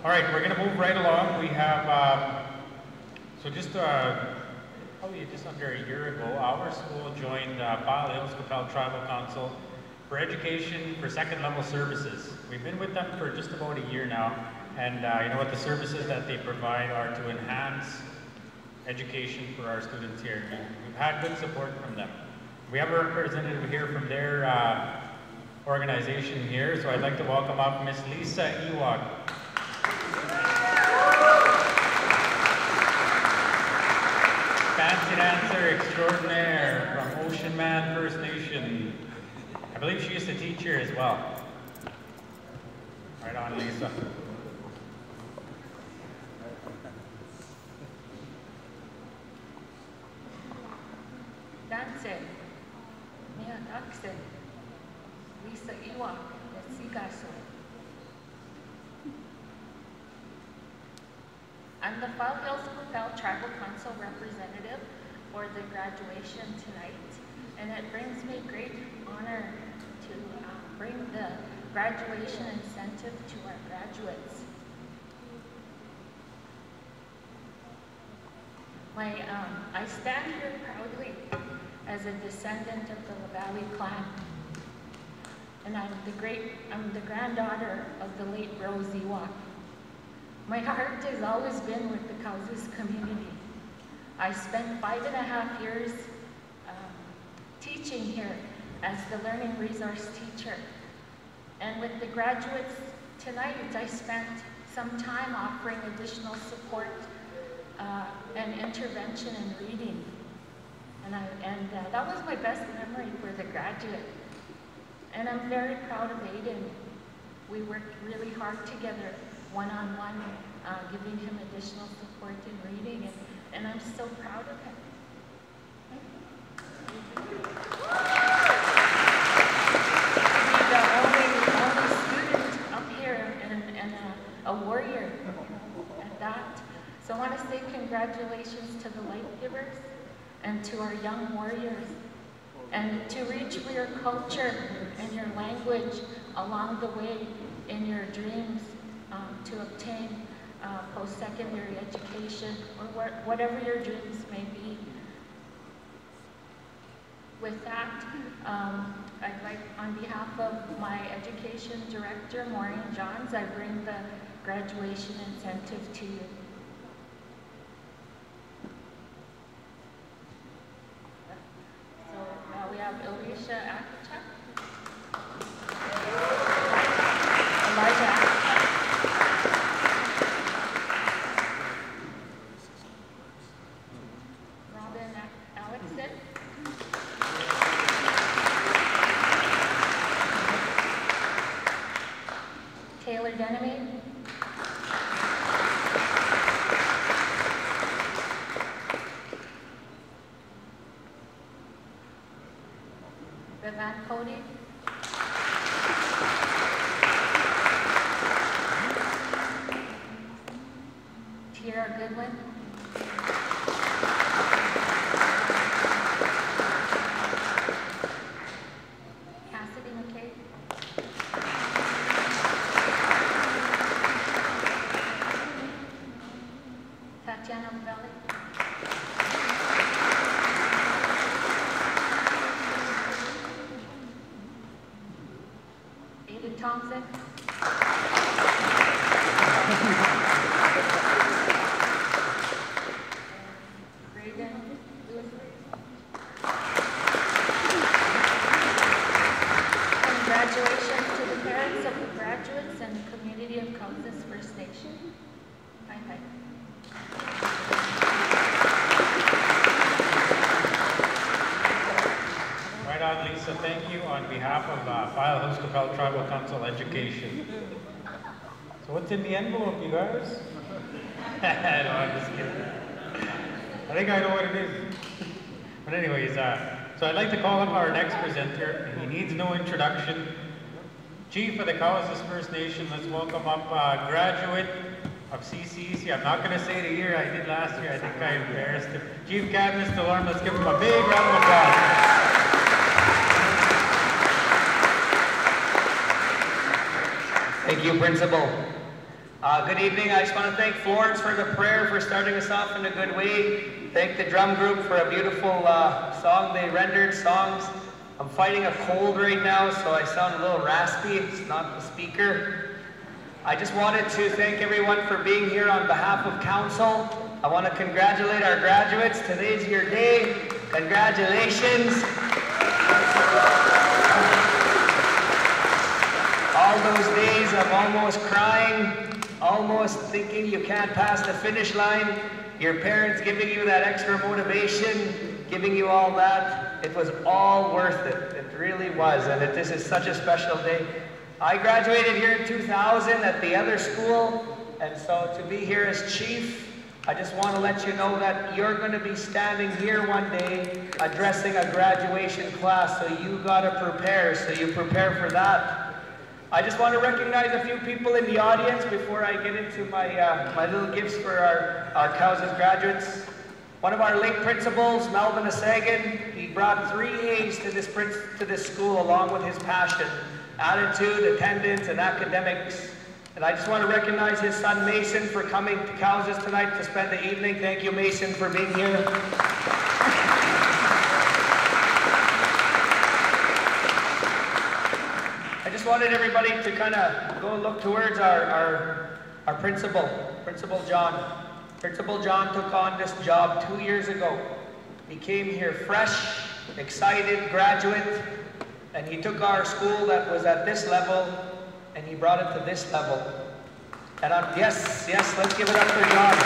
All right, we're going to move right along. We have, probably just under a year ago, our school joined File Hills Capel Tribal Council for education for second level services. We've been with them for just about a year now, and you know what, the services that they provide are to enhance education for our students here. We've had good support from them. We have a representative here from their organization here, so I'd like to welcome up Miss Lisa Ewok. Fancy dancer extraordinaire from Ocean Man First Nation. I believe she used to teach here as well. Right on, Lisa. Dancer, Mia Aksen, Lisa Ewok, Nesigaso. I'm the File Hills Capel Tribal Council representative for the graduation tonight, and it brings me great honor to bring the graduation incentive to our graduates. I stand here proudly as a descendant of the Valley clan, and I'm the granddaughter of the late Rose Ewok. My heart has always been with the Causes community. I spent 5.5 years teaching here as the Learning Resource Teacher. And with the graduates tonight, I spent some time offering additional support and intervention in reading. And that was my best memory for the graduate. And I'm very proud of Aiden. We worked really hard together, one-on-one, giving him additional support in reading, and I'm so proud of him. He's the only student up here and a warrior at that. So I want to say congratulations to the life givers and to our young warriors, and to reach for your culture and your language along the way in your dreams. To obtain post-secondary education or whatever your dreams may be. With that, I'd like, on behalf of my education director, Maureen Johns, I bring the graduation incentive to you. So we have Alicia Akachak. Elijah. Congratulations to the parents of the graduates and the community of Causes First Nation. Bye-bye. Right on, Lisa. Thank you on behalf of File Hills Capel Tribal Council Education. So what's in the envelope, you guys? No, I'm just kidding. I think I know what it is. But anyways, so I'd like to call up our next presenter. He needs no introduction. Chief of the Causes First Nation, let's welcome up graduate of CCEC. I'm not going to say the year I did last year. I think I embarrassed him. Chief Cadmus Delorme, let's give him a big round of applause. Thank you, Principal. Good evening. I just want to thank Florence for the prayer, for starting us off in a good way. Thank the drum group for a beautiful song they rendered, songs. I'm fighting a cold right now, so I sound a little raspy. It's not the speaker. I just wanted to thank everyone for being here on behalf of council. I want to congratulate our graduates. Today's your day. Congratulations. All those days of almost crying, almost thinking you can't pass the finish line, your parents giving you that extra motivation, giving you all that, it was all worth it. It really was, and this is such a special day. I graduated here in 2000 at the other school, and so to be here as chief, I just want to let you know that you're going to be standing here one day addressing a graduation class, so you got to prepare, so you prepare for that. I just want to recognize a few people in the audience before I get into my little gifts for our Cowses graduates. One of our late principals, Melvin Asagan, he brought 3 A's to this school along with his passion, attitude, attendance, and academics. And I just want to recognize his son Mason for coming to Cowses tonight to spend the evening. Thank you, Mason, for being here. I just wanted everybody to kind of go look towards our principal, Principal John. Principal John took on this job 2 years ago. He came here fresh, excited, graduate, and he took our school that was at this level and he brought it to this level. And yes, let's give it up for John.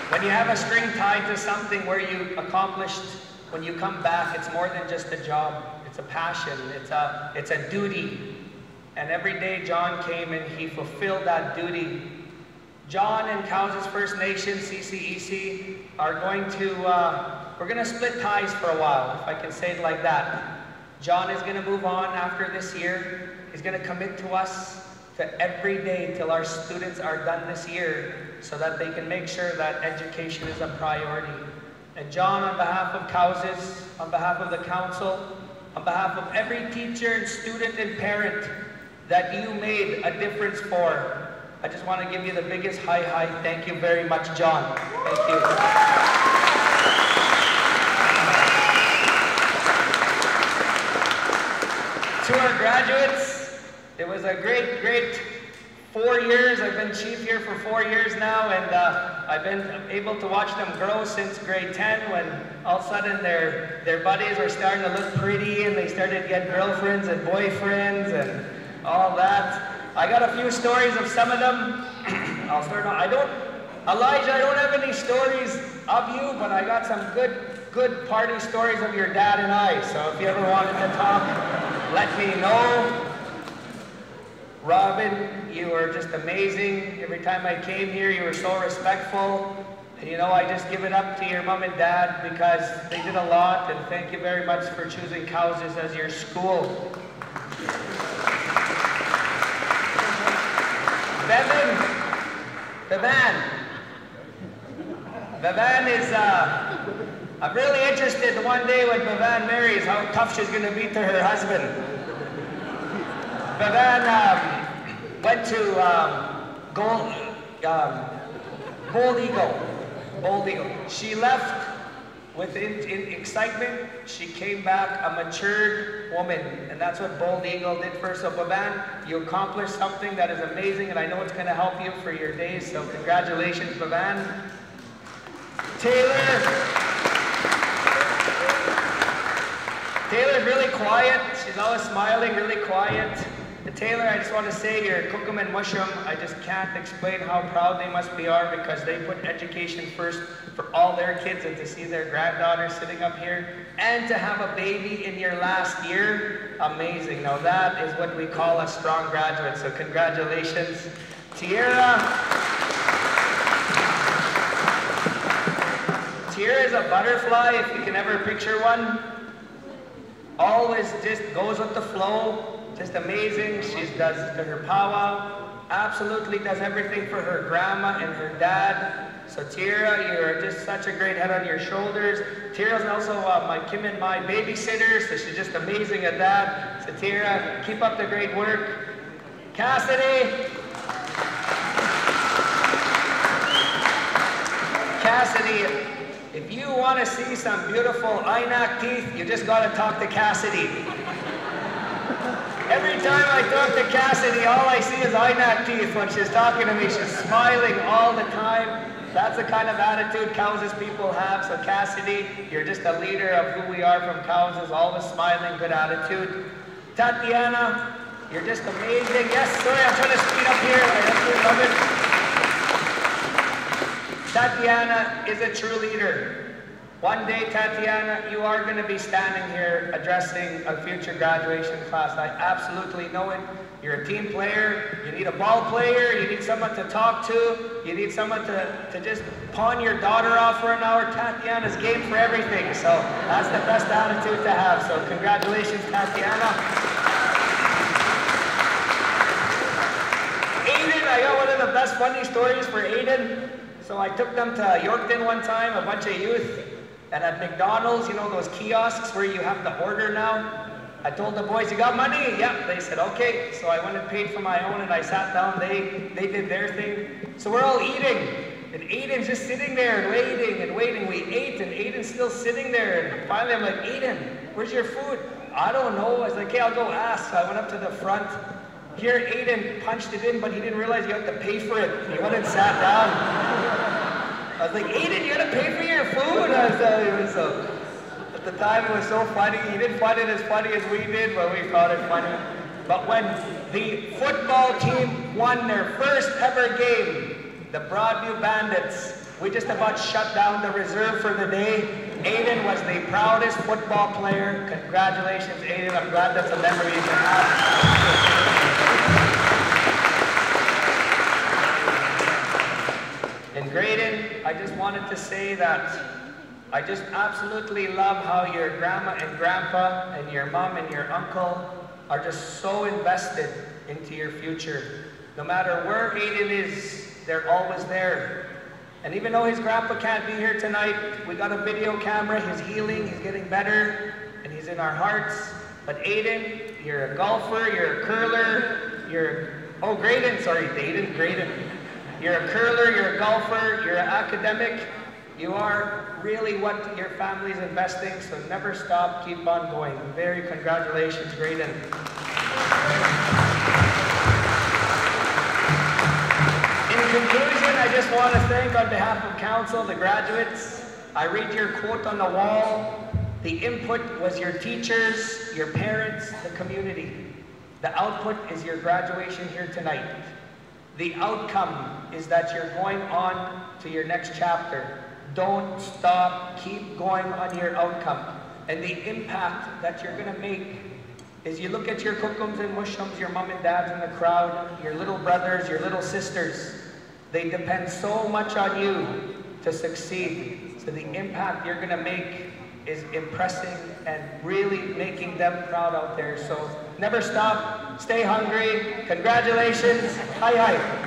When you have a string tied to something where you accomplished, when you come back, it's more than just a job. It's a passion, it's a duty. And every day John came and he fulfilled that duty. John and Cowses First Nation, CCEC, are going to, we're going to split ties for a while, if I can say it like that. John is going to move on after this year. He's going to commit to us to every day till our students are done this year so that they can make sure that education is a priority. And John, on behalf of Cowses, on behalf of the council, on behalf of every teacher and student and parent that you made a difference for, I just want to give you the biggest hi. Thank you very much, John. Thank you. To our graduates, it was a great 4 years. I've been chief here for 4 years now, and I've been able to watch them grow since grade 10 when all of a sudden their buddies were starting to look pretty and they started to get girlfriends and boyfriends and all that. I got a few stories of some of them. I'll start on. Elijah, I don't have any stories of you, but I got some good party stories of your dad and I. So if you ever wanted to talk, let me know. Robin, you were just amazing. Every time I came here, you were so respectful. And you know, I just give it up to your mom and dad because they did a lot, and thank you very much for choosing Cowses as your school. Bevan is, I'm really interested one day when Bevan marries how tough she's going to be to her husband. Bevan went to Bold Eagle. She left with excitement. She came back a matured woman, and that's what Bold Eagle did for. So Bevan, you accomplished something that is amazing, and I know it's going to help you for your days, so congratulations, Bevan. Taylor's really quiet. She's always smiling, really quiet. And Taylor, I just want to say, your Cookum and Mushroom, I just can't explain how proud they must be because they put education first for all their kids, and to see their granddaughter sitting up here and to have a baby in your last year, amazing. Now that is what we call a strong graduate, so congratulations. Tierra is a butterfly, if you can ever picture one. Always just goes with the flow, just amazing. She does her powwow, absolutely does everything for her grandma and her dad. So Tira, you're just such a great head on your shoulders. Tira's also Kim and my babysitter, so she's just amazing at that. So Tira, keep up the great work. Cassidy! Cassidy, if you want to see some beautiful INAC teeth, you just got to talk to Cassidy. Every time I talk to Cassidy, all I see is INAC teeth when she's talking to me. She's smiling all the time. That's the kind of attitude Cowes' people have. So Cassidy, you're just a leader of who we are from Cowes, always smiling, good attitude. Tatiana, you're just amazing. Yes, sorry, I'm trying to speed up here. I absolutely love it. Tatiana is a true leader. One day, Tatiana, you are going to be standing here addressing a future graduation class. I absolutely know it. You're a team player. You need a ball player. You need someone to talk to. You need someone to just pawn your daughter off for an hour. Tatiana's game for everything. So that's the best attitude to have. So congratulations, Tatiana. Aiden, I got one of the best funny stories for Aiden. So I took them to Yorkton one time, a bunch of youth. And at McDonald's, you know those kiosks where you have to order now? I told the boys, you got money? Yep. They said, okay. So I went and paid for my own and I sat down. They did their thing. So we're all eating. And Aiden's just sitting there and waiting and waiting. We ate and Aiden's still sitting there. And finally I'm like, Aiden, where's your food? I don't know. I was like, okay, I'll go ask. So I went up to the front. Here Aiden punched it in, but he didn't realize you have to pay for it. He went and sat down. I was like, Aiden, you gotta pay for your food. I was telling you. So at the time it was so funny. He didn't find it as funny as we did, but we found it funny. But when the football team won their first ever game, the Broadview Bandits, we just about shut down the reserve for the day. Aiden was the proudest football player. Congratulations, Aiden. I'm glad that's a memory you can have. In Greyden, I just wanted to say that I just absolutely love how your grandma and grandpa and your mom and your uncle are just so invested into your future. No matter where Aiden is, they're always there. And even though his grandpa can't be here tonight, we got a video camera, he's healing, he's getting better, and he's in our hearts. But Aiden, you're a golfer, you're a curler, Greyden, sorry, Greyden. You're a curler, you're a golfer, you're an academic. You are really what your family's investing, so never stop, keep on going. Very congratulations, Greyden. In conclusion, I just want to thank on behalf of council, the graduates. I read your quote on the wall. The input was your teachers, your parents, the community. The output is your graduation here tonight. The outcome is that you're going on to your next chapter. Don't stop, keep going on your outcome. And the impact that you're gonna make is you look at your cookums and mushums, your mom and dads in the crowd, your little brothers, your little sisters. They depend so much on you to succeed. So the impact you're gonna make is impressing and really making them proud out there. So never stop, stay hungry. Congratulations, hi hi.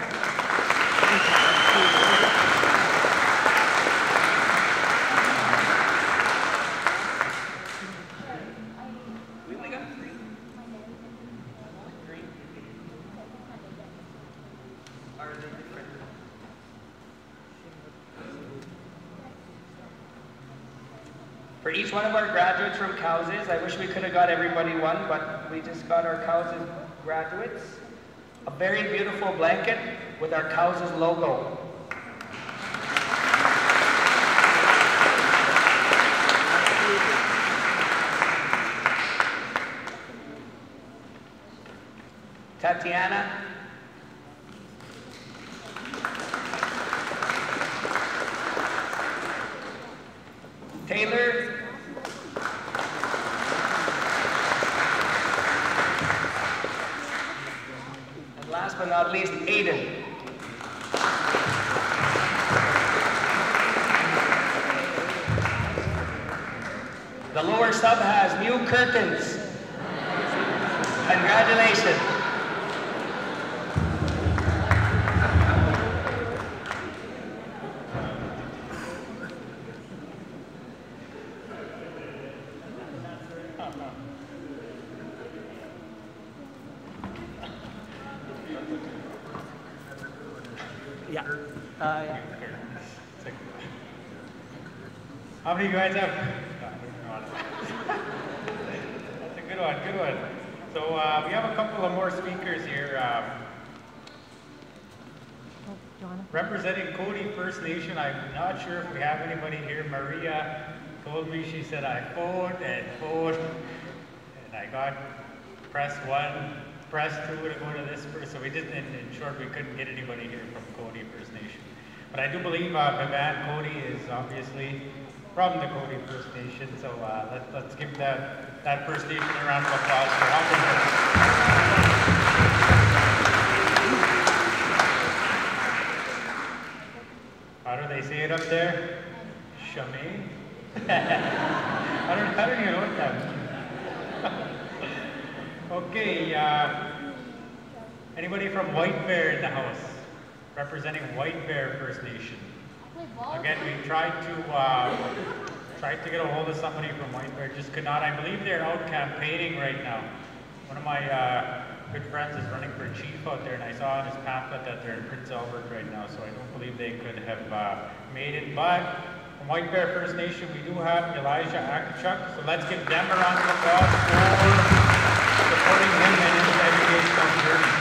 For each one of our graduates from Cowes, I wish we could have got everybody one, but we just got our Cowes graduates a very beautiful blanket with our Cowes logo. Tatiana. Taylor. And last but not least, Aiden. The lower sub has new curtains. Congratulations. Yeah. How many of you guys have? That's a good one, good one. So we have a couple of more speakers here. Representing Cody First Nation, I'm not sure if we have anybody here. Maria told me, she said, I phoned, and I got press 1, press 2 to go to this person. So we didn't, in short, we couldn't get anybody here from Cody First Nation. But I do believe Bevan Cody is obviously from the Cody First Nation. So let's give that First Nation a round of applause for helping us. How do they say it up there? Shame? I don't even know what that means. Okay, anybody from White Bear in the house? Representing White Bear First Nation. Again, we tried to get a hold of somebody from White Bear, just could not. I believe they're out campaigning right now. One of my good friends is running for chief out there, and I saw on his pamphlet that they're in Prince Albert right now, so I don't believe they could have made it. But from White Bear First Nation, we do have Elijah Akachuk, so let's give them a round of applause for supporting him in his educational journey.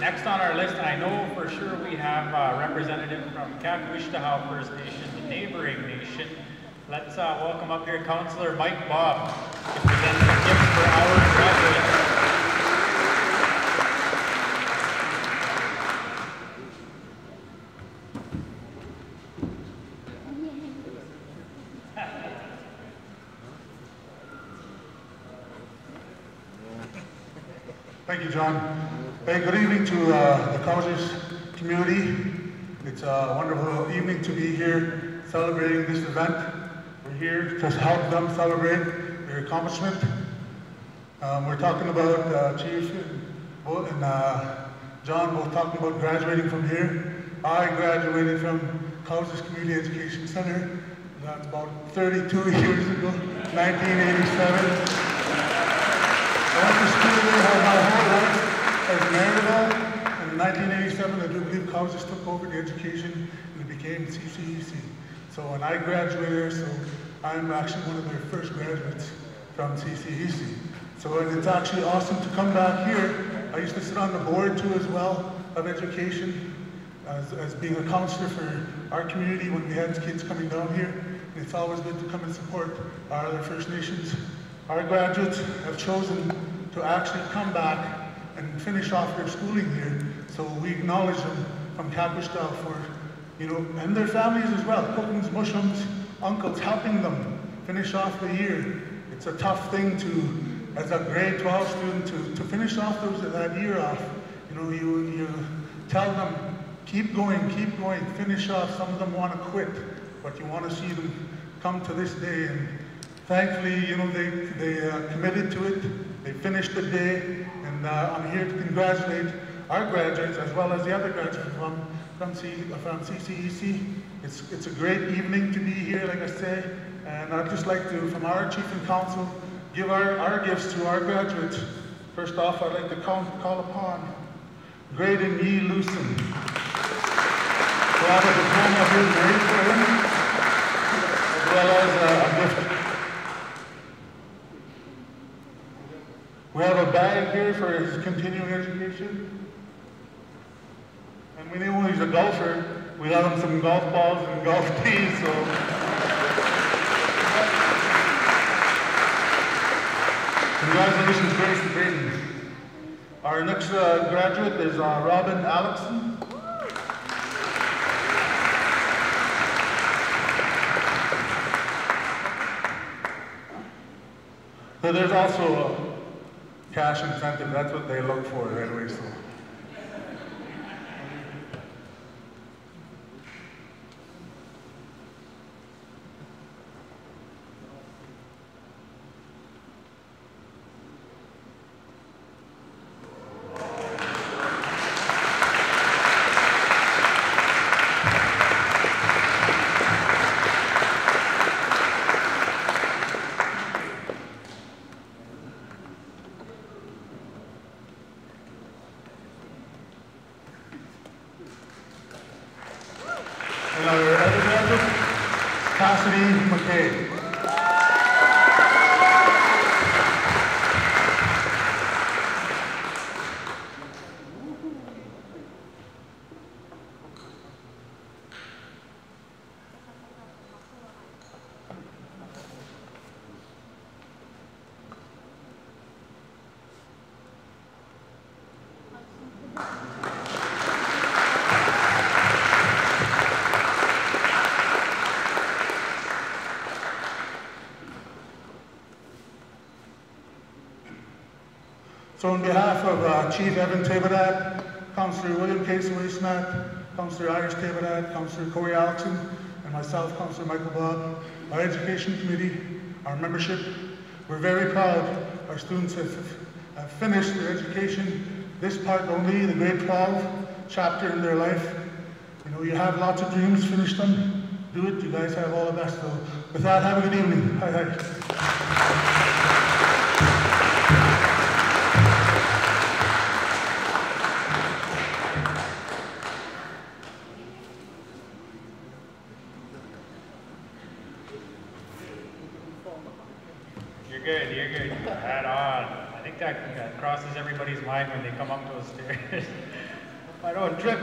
Next on our list, I know for sure we have a representative from Kakwishtahaw First Nation, the neighboring nation. Let's welcome up here Councillor Mike Bob to present some gifts for our graduates. Thank you, John. Hey, good evening to the college's community. It's a wonderful evening to be here celebrating this event. We're here to help them celebrate their accomplishment. We're talking about Chief and John both talking about graduating from here. I graduated from College's Community Education Center. That's about 32 years ago, 1987. I went to school there my whole life as Maryville, and in 1987 I do believe colleges took over the education and it became CCEC. So when I graduated there, so I'm actually one of their first graduates from CCEC. So and it's actually awesome to come back here. I used to sit on the board too as well of education as being a counselor for our community when we had kids coming down here. And it's always good to come and support our other First Nations. Our graduates have chosen to actually come back and finish off their schooling here. So we acknowledge them from Kakwishtahaw for, and their families as well, cookings, mushums, uncles, helping them finish off the year. It's a tough thing to, as a grade 12 student, to finish off that year off. You tell them, keep going, finish off. Some of them want to quit, but you want to see them come to this day. And thankfully, they committed to it. They finished the day, and I'm here to congratulate our graduates as well as the other graduates from CCEC. It's a great evening to be here, like I said, and I'd just like to, from our Chief and Council, give our gifts to our graduates. First off, I'd like to call upon Greyden Yee Lucen. So I have a diploma here made for him, as well as a gift. We have a bag here for his continuing education. And we know he's a golfer. We got him some golf balls and golf tees, so. Congratulations, Greyden. Our next graduate is Robin Alexson. So there's also a cash incentive, that's what they look for anyway, so. So on behalf of Chief Evan Tabadat, Councillor William K. Swaysmat, Councillor Irish Tabadat, Councillor Corey Alexon, and myself, Councillor Michael Bob, our Education Committee, our membership, we're very proud our students have finished their education, this part only, the grade 12 chapter in their life. You know, you have lots of dreams, finish them, do it, you guys have all the best. So with that, have a good evening. Hi, hi. You're good. Head on. I think that crosses everybody's mind when they come up those stairs. I don't trip.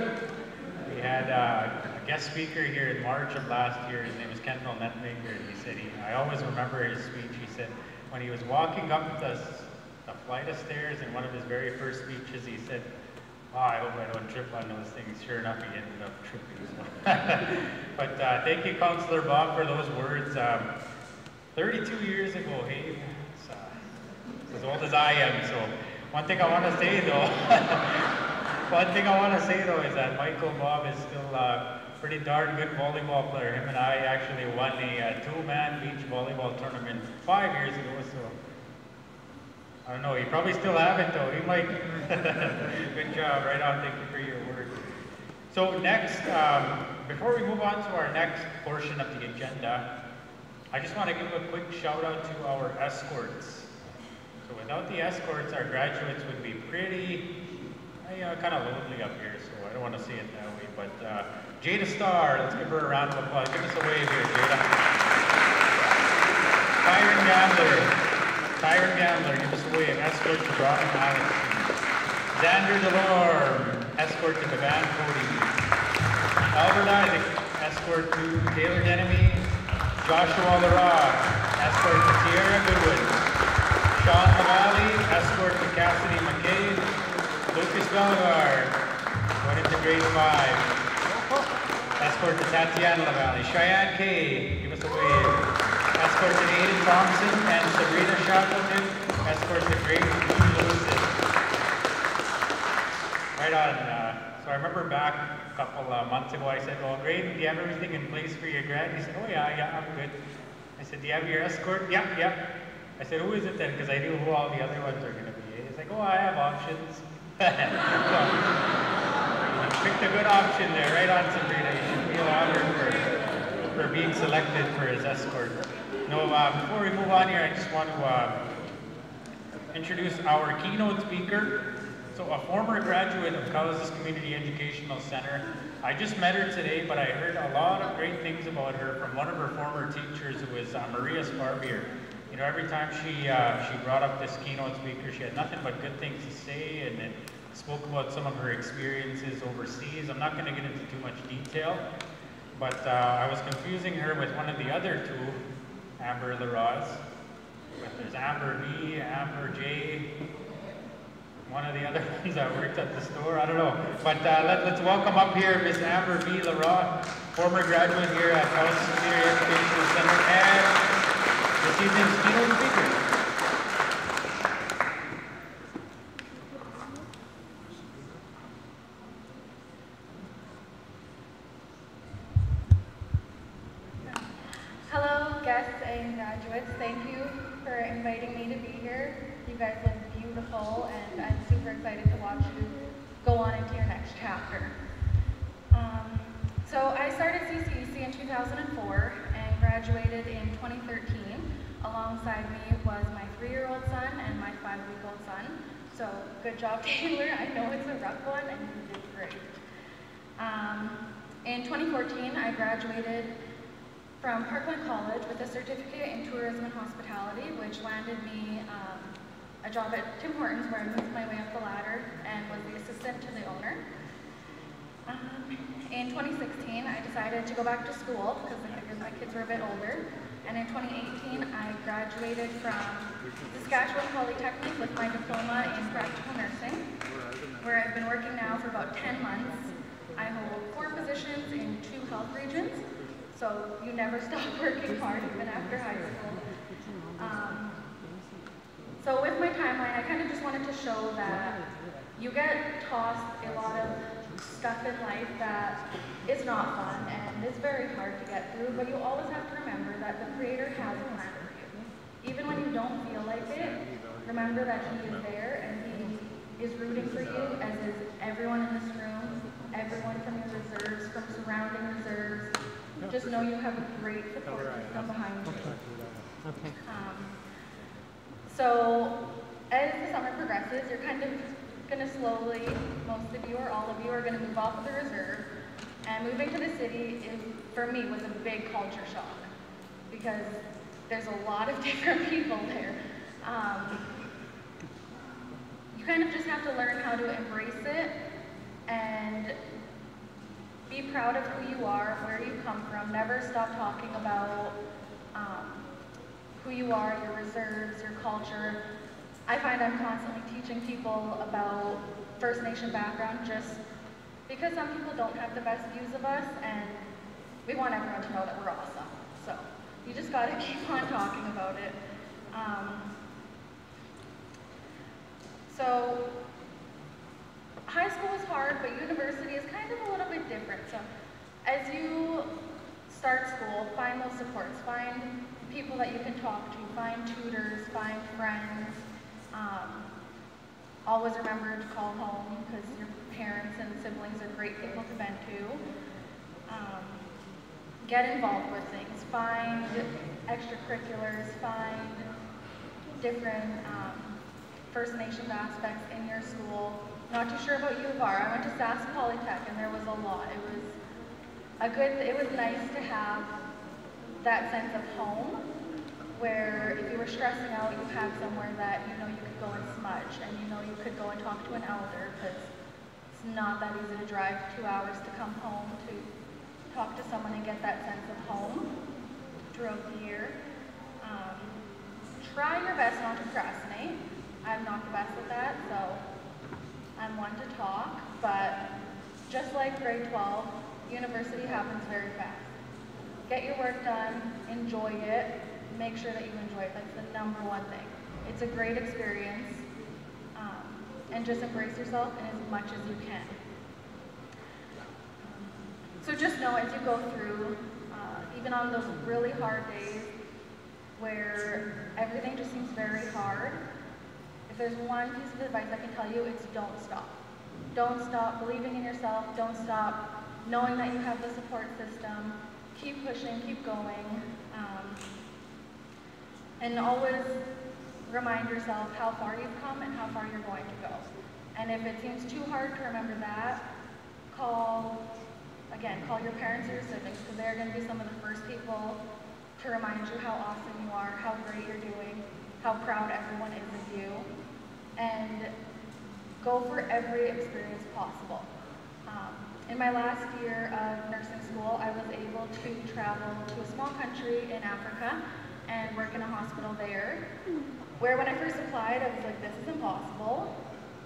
We had a guest speaker here in March of last year. His name is Kendall Netmaker. He said, I always remember his speech. He said, when he was walking up the flight of stairs in one of his very first speeches, he said, oh, I hope I don't trip on those things. Sure enough, he ended up tripping. So. But thank you, Councillor Bob, for those words. 32 years ago, hey, it's as old as I am, so one thing I want to say though, is that Michael Bob is still a pretty darn good volleyball player. Him and I actually won a two-man beach volleyball tournament 5 years ago, so I don't know, you probably still have it though, he might. Good job, right on, thank you for your work. So next, before we move on to our next portion of the agenda, I just want to give a quick shout out to our escorts. So without the escorts, our graduates would be pretty, kind of lonely up here, so I don't want to say it that way. But Jada Starr, let's give her a round of applause. Give us a wave here, Jada. Tyron Gambler, give us a wave. Escort to Robin Alex. Xander Delorme, escort to Bevan Cody. Albert Isaac, escort to Taylor Denemy. Joshua LaRock, escort to Sierra Goodwin. Sean Lavalley, escort to Cassidy McCabe. Lucas Bellegarde, going into grade 5. Escort to Tatiana Lavalley. Cheyenne Kay, give us a wave. Escort to Aiden Thompson and Sabrina Shackleton. Escort to grade 2 Lewiston. Right on. So I remember back a couple months ago, I said, well, Greyden, do you have everything in place for your grad? He said, oh yeah, I'm good. I said, do you have your escort? Yeah. I said, who is it then? Because I knew who all the other ones are going to be. He's like, oh, I have options. So, you picked a good option there, right on, Sabrina. You should feel honored for being selected for his escort. No, before we move on here, I just want to introduce our keynote speaker. So a former graduate of College's Community Educational Center. I just met her today, but I heard a lot of great things about her from one of her former teachers, who was Maria Sparbier. You know, every time she brought up this keynote speaker, she had nothing but good things to say, and spoke about some of her experiences overseas. I'm not going to get into too much detail, but I was confusing her with one of the other two, Amber LaRoz. There's Amber V, Amber J, one of the other ones that worked at the store, I don't know. But let's welcome up here Miss Amber V. LaRoy, former graduate here at College's Community Educational Center, and this evening's keynote speaker. Hello, guests and graduates. Thank you for inviting me to be here. You guys look beautiful, and I'm super excited to watch you go on into your next chapter. So I started CCEC in 2004 and graduated in 2013. Alongside me was my 3-year-old son and my 5-week-old son. So good job, Taylor. I know it's a rough one, and you did great. In 2014, I graduated from Parkland College with a certificate in tourism and hospitality, which landed me a job at Tim Hortons, where I moved my way up the ladder and was the assistant to the owner. In 2016, I decided to go back to school because I figured my kids were a bit older. And in 2018, I graduated from Saskatchewan Polytechnic with my diploma in practical nursing, where I've been working now for about 10 months. I hold 4 positions in 2 health regions, so you never stop working hard even after high school. So with my timeline, I kind of just want wanted to show that you get tossed a lot of stuff in life that is not fun and is very hard to get through, but you always have to remember that the Creator has a plan for you. Even when you don't feel like it, remember that He is there and He is rooting for you, as is everyone in this room, everyone from your reserves, from surrounding reserves. Just know you have a great support system behind you. So as the summer progresses, you're kind of going to slowly, most of you or all of you are going to move off of the reserve, and moving to the city for me was a big culture shock because there's a lot of different people there. You kind of just have to learn how to embrace it and be proud of who you are, where you come from. Never stop talking about who you are, your reserves, your culture. I find I'm constantly teaching people about First Nation background just because some people don't have the best views of us, and we want everyone to know that we're awesome. So you just gotta keep on talking about it. So high school is hard, but university is kind of a little bit different. So as you start school, find those supports, find people that you can talk to, find tutors, find friends. Always remember to call home because your parents and siblings are great people to vent to. Get involved with things, find extracurriculars, find different First Nations aspects in your school. Not too sure about U of R. I went to SAS Polytech and there was a lot. It was nice to have that sense of home where if you were stressing out, you had somewhere that you know you could go and smudge and you know you could go and talk to an elder because it's not that easy to drive 2 hours to come home to talk to someone and get that sense of home throughout the year. Try your best not to procrastinate. I'm not the best at that, so I'm one to talk, but just like grade 12, university happens very fast. Get your work done, enjoy it, make sure that you enjoy it. That's the #1 thing. It's a great experience, and just embrace yourself in as much as you can. So just know as you go through, even on those really hard days where everything just seems very hard, if there's one piece of advice I can tell you, it's don't stop. Don't stop believing in yourself. Don't stop knowing that you have the support system. Keep pushing, keep going. And always remind yourself how far you've come and how far you're going to go. And if it seems too hard to remember that, call your parents or your siblings, because they're going to be some of the first people to remind you how awesome you are, how great you're doing, how proud everyone is of you. And go for every experience possible. In my last year of nursing school, I was able to travel to a small country in Africa and work in a hospital there, where when I first applied, I was like, this is impossible.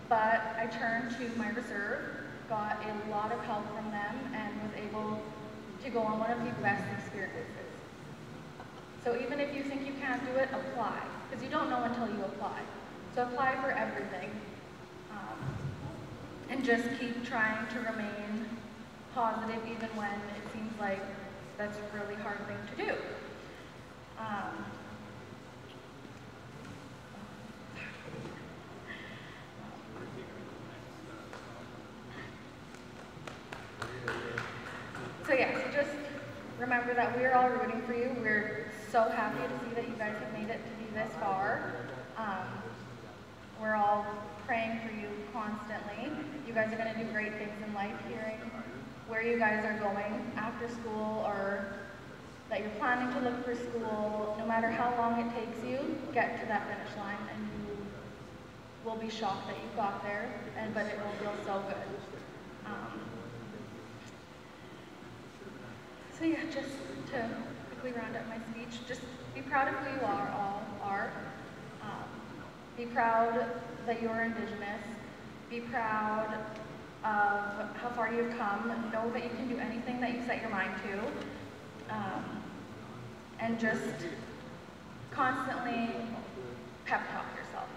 But I turned to my reserve, got a lot of help from them, and was able to go on one of the best experiences. So even if you think you can't do it, apply, because you don't know until you apply. So apply for everything. And just keep trying to remain positive even when it seems like that's a really hard thing to do. So yeah, so just remember that we're all rooting for you. We're so happy to see that you guys have made it to be this far. We're all praying for you constantly. You guys are going to do great things in life, hearing where you guys are going after school or that you're planning to look for school. No matter how long it takes you, get to that finish line and you will be shocked that you got there, but it will feel so good. So yeah, just to quickly round up my speech, just be proud of who you all are. Be proud that you're Indigenous. Be proud of how far you've come. Know that you can do anything that you set your mind to. And just constantly pep talk yourself.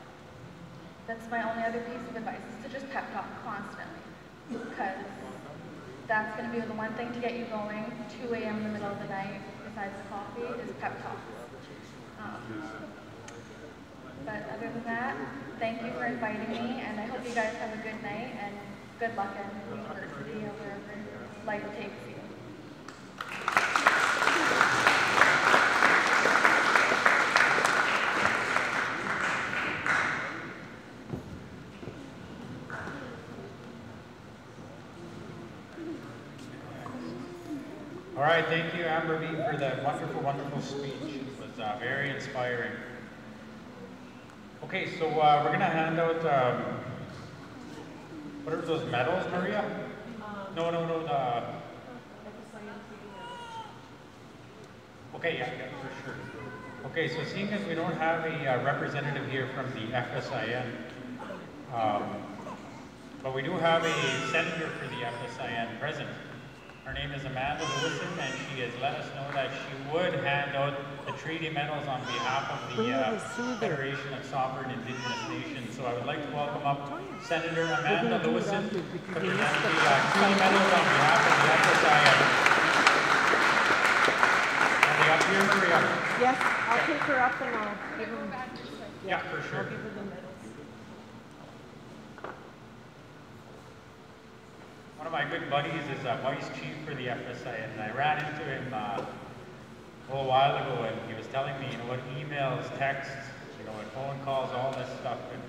That's my only other piece of advice, is to just pep talk constantly, because that's going to be the one thing to get you going. 2 a.m. in the middle of the night, besides the coffee, is pep talks. But other than that, thank you for inviting me, and I hope you guys have a good night, and good luck in university or wherever life takes you. All right, thank you, Amber B, for that wonderful, wonderful speech. It was very inspiring. Okay, so we're going to hand out, what are those medals, Maria? No, okay, yeah, for sure. Okay, so seeing as we don't have a representative here from the FSIN, but we do have a senator for the FSIN present. Her name is Amanda Lewison, and she has let us know that she would hand out the treaty medals on behalf of the Federation of Sovereign Indigenous Nations. So I would like to welcome up Senator Amanda Lewison to present the treaty medals on behalf of the FSIN. Are they up here, Maria? Yes, I'll take her up and I'll give them. Yeah, for sure. I'll give her the medals. One of my good buddies is a vice chief for the FSIN, and I ran into him a little while ago, and he was telling me, what emails, texts, and phone calls, all this stuff, and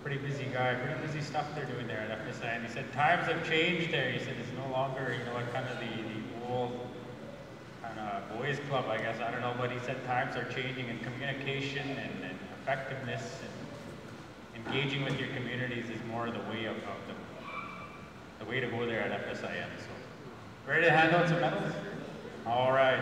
pretty busy guy, pretty busy stuff they're doing there at FSIN. He said times have changed there. He said it's no longer, kind of the old kind of boys club, I guess. I don't know, but he said times are changing, and communication and effectiveness and engaging with your communities is more the way of the way to go there at FSIN. So, ready to hand out some medals? All right.